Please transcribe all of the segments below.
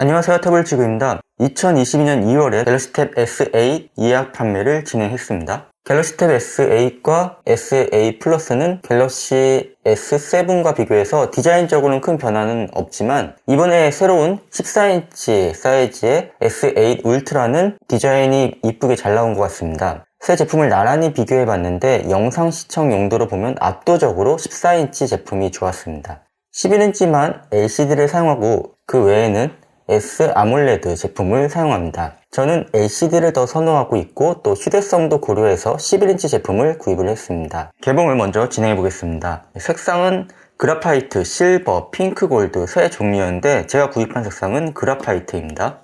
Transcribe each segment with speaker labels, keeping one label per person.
Speaker 1: 안녕하세요, 태블지구입니다. 2022년 2월에 갤럭시 탭 S8 예약 판매를 진행했습니다. 갤럭시 탭 S8과 S8 플러스는 갤럭시 S7과 비교해서 디자인적으로는 큰 변화는 없지만 이번에 새로운 14인치 사이즈의 S8 울트라는 디자인이 이쁘게 잘 나온 것 같습니다. 새 제품을 나란히 비교해봤는데 영상 시청 용도로 보면 압도적으로 14인치 제품이 좋았습니다. 11인치만 LCD를 사용하고 그 외에는 S 아몰레드 제품을 사용합니다. 저는 LCD를 더 선호하고 있고 또 휴대성도 고려해서 11인치 제품을 구입을 했습니다. 개봉을 먼저 진행해 보겠습니다. 색상은 그라파이트, 실버, 핑크, 골드 세 종류였는데 제가 구입한 색상은 그라파이트입니다.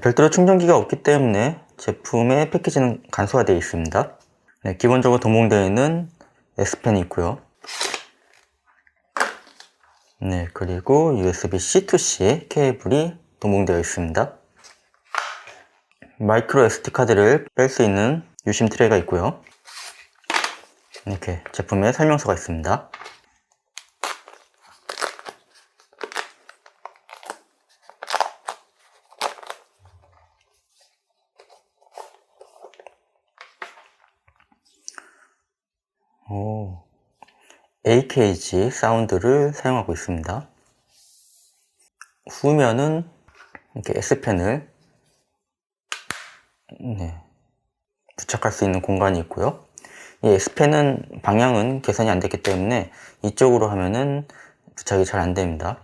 Speaker 1: 별도로 충전기가 없기 때문에 제품의 패키지는 간소화되어 있습니다. 기본적으로 동봉되어 있는 S펜이 있고요. 그리고 USB-C to-C 케이블이 동봉되어 있습니다. 마이크로 SD카드를 뺄 수 있는 유심 트레이가 있고요. 이렇게 제품의 설명서가 있습니다. AKG 사운드를 사용하고 있습니다. 후면은 이렇게 S펜을 부착할 수 있는 공간이 있고요. 이 S펜은 방향은 개선이 안 됐기 때문에 이쪽으로 하면은 부착이 잘 안 됩니다.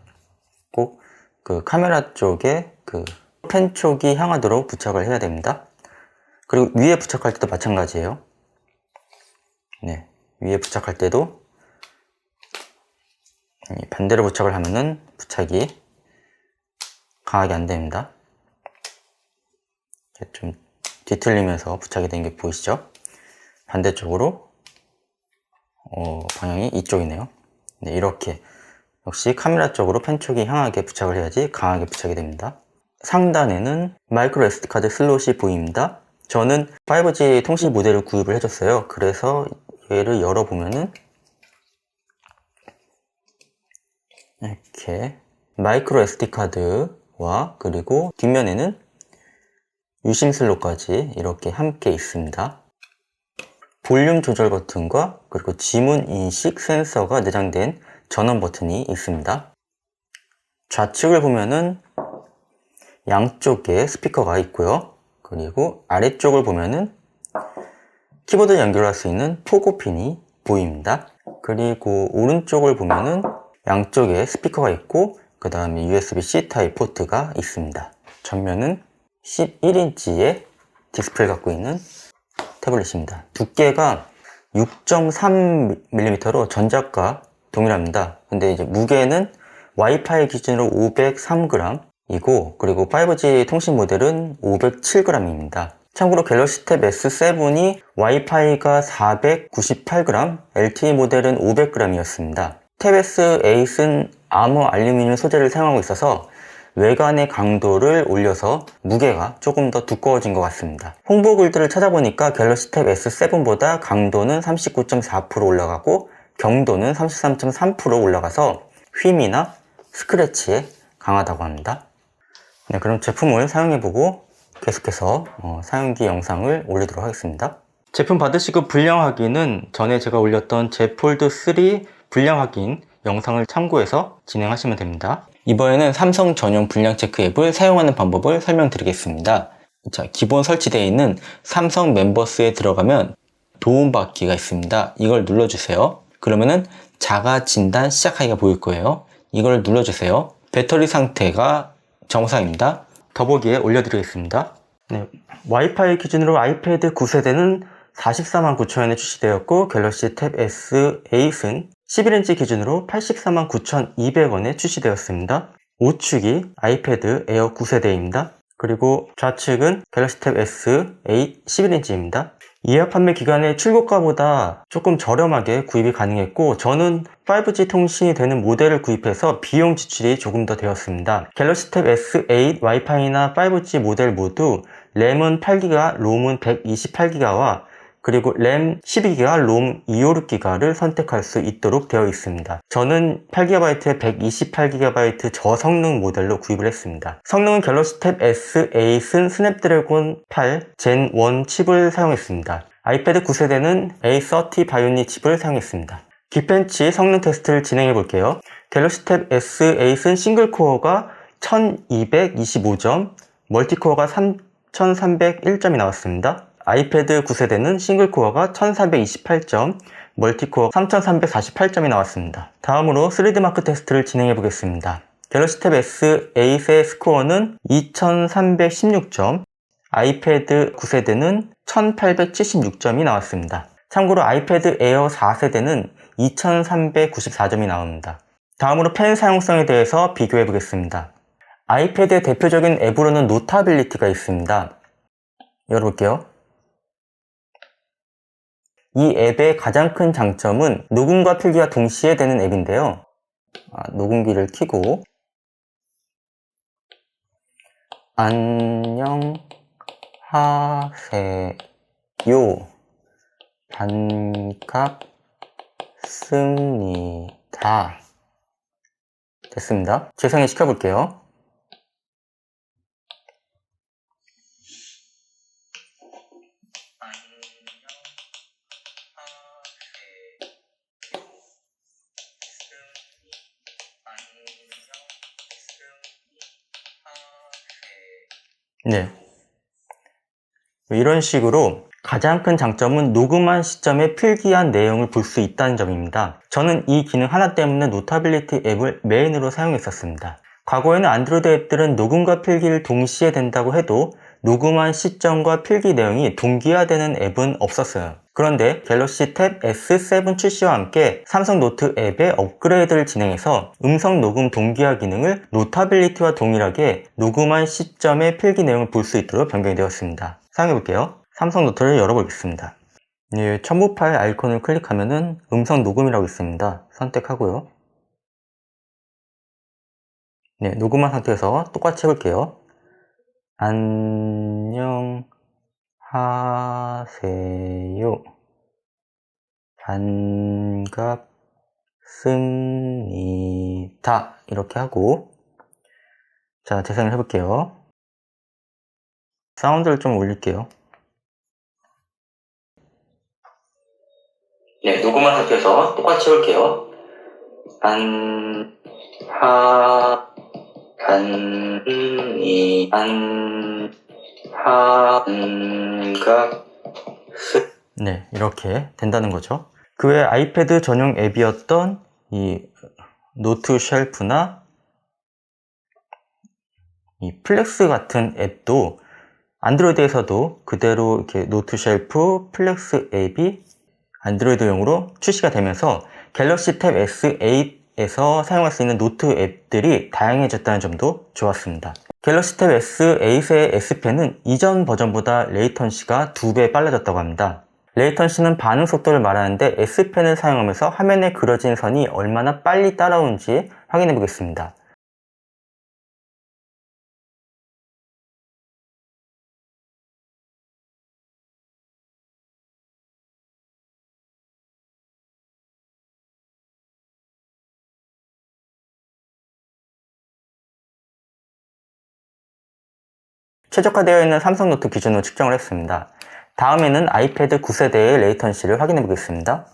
Speaker 1: 꼭 그 카메라 쪽에 그 펜 쪽이 향하도록 부착을 해야 됩니다. 그리고 위에 부착할 때도 마찬가지예요. 위에 부착할 때도 반대로 부착을 하면은 부착이 강하게 안 됩니다. 좀 뒤틀리면서 부착이 된 게 보이시죠? 반대쪽으로 방향이 이쪽이네요. 이렇게 역시 카메라 쪽으로 펜 쪽이 향하게 부착을 해야지 강하게 부착이 됩니다. 상단에는 마이크로 SD카드 슬롯이 보입니다. 저는 5G 통신 모델을 구입을 해줬어요. 그래서 얘를 열어보면은 이렇게 마이크로 SD카드와 그리고 뒷면에는 유심 슬롯까지 이렇게 함께 있습니다. 볼륨 조절 버튼과 그리고 지문 인식 센서가 내장된 전원 버튼이 있습니다. 좌측을 보면은 양쪽에 스피커가 있고요. 그리고 아래쪽을 보면은 키보드 연결할 수 있는 포고핀이 보입니다. 그리고 오른쪽을 보면은 양쪽에 스피커가 있고 그 다음에 USB-C 타입 포트가 있습니다. 전면은 11인치의 디스플레이를 갖고 있는 태블릿입니다. 두께가 6.3mm로 전작과 동일합니다. 근데 이제 무게는 와이파이 기준으로 503g이고 그리고 5G 통신 모델은 507g입니다. 참고로 갤럭시 탭 S7이 와이파이가 498g, LTE 모델은 500g이었습니다. 탭 S8은 아머 알루미늄 소재를 사용하고 있어서 외관의 강도를 올려서 무게가 조금 더 두꺼워진 것 같습니다. 홍보 글들을 찾아보니까 갤럭시 탭 S7보다 강도는 39.4% 올라가고 경도는 33.3% 올라가서 휨이나 스크래치에 강하다고 합니다. 그럼 제품을 사용해보고 계속해서 사용기 영상을 올리도록 하겠습니다. 제품 받으시고 불량 확인은 전에 제가 올렸던 Z 폴드 3 불량 확인 영상을 참고해서 진행하시면 됩니다. 이번에는 삼성 전용 불량 체크 앱을 사용하는 방법을 설명드리겠습니다. 자, 기본 설치되어 있는 삼성 멤버스에 들어가면 도움받기가 있습니다. 이걸 눌러주세요. 그러면은 자가 진단 시작하기가 보일 거예요. 이걸 눌러주세요. 배터리 상태가 정상입니다. 더보기에 올려드리겠습니다. 와이파이 기준으로 아이패드 9세대는 449,000원에 출시되었고 갤럭시 탭 S8은 11인치 기준으로 849,200원에 출시되었습니다. 우측이 아이패드 에어 9세대입니다. 그리고 좌측은 갤럭시 탭 S8 11인치입니다. 예약 판매 기간에 출고가보다 조금 저렴하게 구입이 가능했고, 저는 5G 통신이 되는 모델을 구입해서 비용 지출이 조금 더 되었습니다. 갤럭시 탭 S8 와이파이나 5G 모델 모두 램은 8기가, 롬은 128기가와 그리고 램 12기가, 롬 256기가를 선택할 수 있도록 되어 있습니다. 저는 8GB에 128GB 저성능 모델로 구입을 했습니다. 성능은 갤럭시 탭 S8은 스냅드래곤 8 젠 1 칩을 사용했습니다. 아이패드 9세대는 A30 바이오닉 칩을 사용했습니다. 기펜치 성능 테스트를 진행해 볼게요. 갤럭시 탭 S8은 싱글코어가 1225점, 멀티코어가 3301점이 나왔습니다. 아이패드 9세대는 싱글코어가 1428점, 멀티코어 3348점이 나왔습니다. 다음으로 3D 마크 테스트를 진행해 보겠습니다. 갤럭시 탭 S8의 스코어는 2316점, 아이패드 9세대는 1876점이 나왔습니다. 참고로 아이패드 에어 4세대는 2394점이 나옵니다. 다음으로 펜 사용성에 대해서 비교해 보겠습니다. 아이패드의 대표적인 앱으로는 노타빌리티가 있습니다. 열어볼게요. 이 앱의 가장 큰 장점은 녹음과 필기가 동시에 되는 앱인데요. 녹음기를 켜고 안녕하세요. 반갑습니다. 됐습니다. 재생을 시켜볼게요. 네. 이런 식으로 가장 큰 장점은 녹음한 시점에 필기한 내용을 볼 수 있다는 점입니다. 저는 이 기능 하나 때문에 노타빌리티 앱을 메인으로 사용했었습니다. 과거에는 안드로이드 앱들은 녹음과 필기를 동시에 된다고 해도 녹음한 시점과 필기 내용이 동기화되는 앱은 없었어요. 그런데 갤럭시 탭 S7 출시와 함께 삼성 노트 앱의 업그레이드를 진행해서 음성 녹음 동기화 기능을 노타빌리티와 동일하게 녹음한 시점의 필기 내용을 볼 수 있도록 변경이 되었습니다. 사용해 볼게요. 삼성 노트를 열어보겠습니다. 첨부 파일 아이콘을 클릭하면은 음성 녹음이라고 있습니다. 선택하고요. 녹음한 상태에서 똑같이 해볼게요. 안녕하세요. 반갑습니다. 이렇게 하고, 자, 재생을 해볼게요. 사운드를 좀 올릴게요. 녹음한 상태에서 똑같이 해볼게요. 이렇게 된다는 거죠. 그 외 아이패드 전용 앱이었던 이 노트 쉘프나 이 플렉스 같은 앱도 안드로이드에서도 그대로 이렇게 노트 쉘프, 플렉스 앱이 안드로이드용으로 출시가 되면서 갤럭시 탭 S8에서 사용할 수 있는 노트 앱들이 다양해졌다는 점도 좋았습니다. 갤럭시 탭 S8의 S펜은 이전 버전보다 레이턴시가 2배 빨라졌다고 합니다. 레이턴시는 반응 속도를 말하는데 S펜을 사용하면서 화면에 그려진 선이 얼마나 빨리 따라오는지 확인해 보겠습니다. 최적화되어 있는 삼성 노트 기준으로 측정을 했습니다. 다음에는 아이패드 9세대의 레이턴시를 확인해 보겠습니다.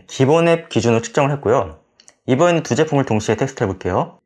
Speaker 1: 기본 앱 기준으로 측정을 했고요. 이번에는 두 제품을 동시에 테스트 해볼게요.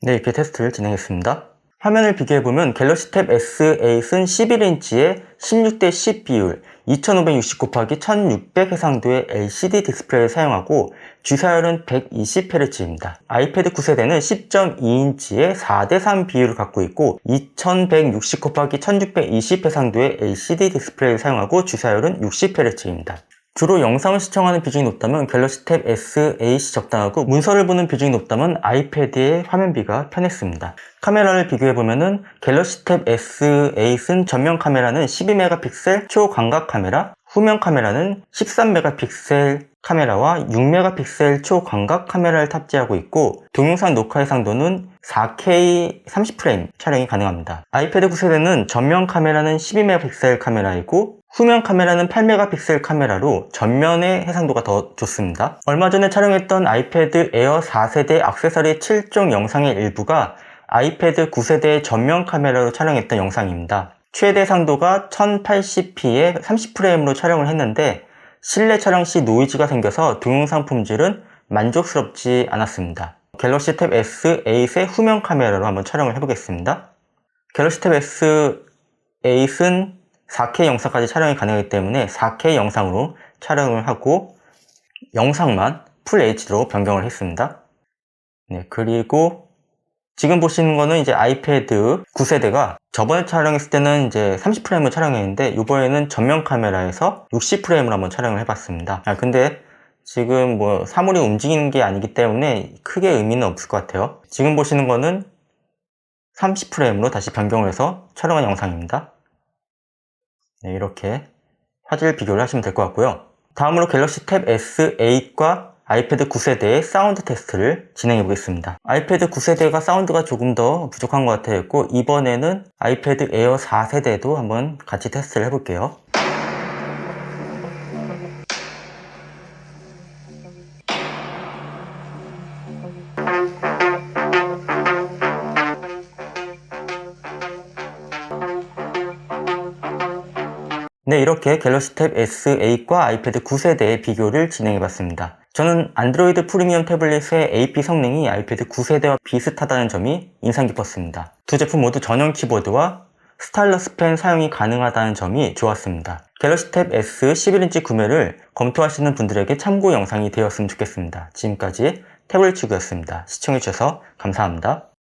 Speaker 1: 이렇게 테스트를 진행했습니다. 화면을 비교해보면 갤럭시 탭 S8은 11인치의 16:10 비율, 2560 곱하기 1600 해상도의 LCD 디스플레이를 사용하고 G사율은 120Hz입니다. 아이패드 9세대는 10.2인치의 4:3 비율을 갖고 있고 2160 곱하기 1620 해상도의 LCD 디스플레이를 사용하고 G사율은 60Hz입니다. 주로 영상을 시청하는 비중이 높다면 갤럭시 탭 S8이 적당하고 문서를 보는 비중이 높다면 아이패드의 화면비가 편했습니다. 카메라를 비교해보면은 갤럭시 탭 S8은 전면 카메라는 12메가픽셀 초광각 카메라, 후면 카메라는 13메가픽셀 카메라와 6메가픽셀 초광각 카메라를 탑재하고 있고 동영상 녹화 해상도는 4K 30프레임 촬영이 가능합니다. 아이패드 9세대는 전면 카메라는 12메가픽셀 카메라이고 후면 카메라는 8메가픽셀 카메라로 전면의 해상도가 더 좋습니다. 얼마 전에 촬영했던 아이패드 에어 4세대 액세서리 7종 영상의 일부가 아이패드 9세대의 전면 카메라로 촬영했던 영상입니다. 최대 해상도가 1080p에 30프레임으로 촬영을 했는데 실내 촬영 시 노이즈가 생겨서 동영상 품질은 만족스럽지 않았습니다. 갤럭시 탭 S8의 후면 카메라로 한번 촬영을 해보겠습니다. 갤럭시 탭 S8은 4K 영상까지 촬영이 가능하기 때문에 4K 영상으로 촬영을 하고 영상만 풀 HD로 변경을 했습니다. 네, 그리고 지금 보시는 거는 이제 아이패드 9세대가 저번에 촬영했을 때는 이제 30프레임을 촬영했는데 이번에는 전면 카메라에서 60프레임을 한번 촬영을 해봤습니다. 근데 지금 뭐 사물이 움직이는 게 아니기 때문에 크게 의미는 없을 것 같아요. 지금 보시는 거는 30프레임으로 다시 변경을 해서 촬영한 영상입니다. 네, 이렇게 화질 비교를 하시면 될 것 같고요. 다음으로 갤럭시 탭 S8과 아이패드 9세대의 사운드 테스트를 진행해 보겠습니다. 아이패드 9세대가 사운드가 조금 더 부족한 것 같았고 이번에는 아이패드 에어 4세대도 한번 같이 테스트를 해볼게요. 네, 이렇게 갤럭시 탭 S8과 아이패드 9세대의 비교를 진행해봤습니다. 저는 안드로이드 프리미엄 태블릿의 AP 성능이 아이패드 9세대와 비슷하다는 점이 인상 깊었습니다. 두 제품 모두 전용 키보드와 스타일러스 펜 사용이 가능하다는 점이 좋았습니다. 갤럭시 탭 S 11인치 구매를 검토하시는 분들에게 참고 영상이 되었으면 좋겠습니다. 지금까지 태블릿 주구였습니다. 시청해주셔서 감사합니다.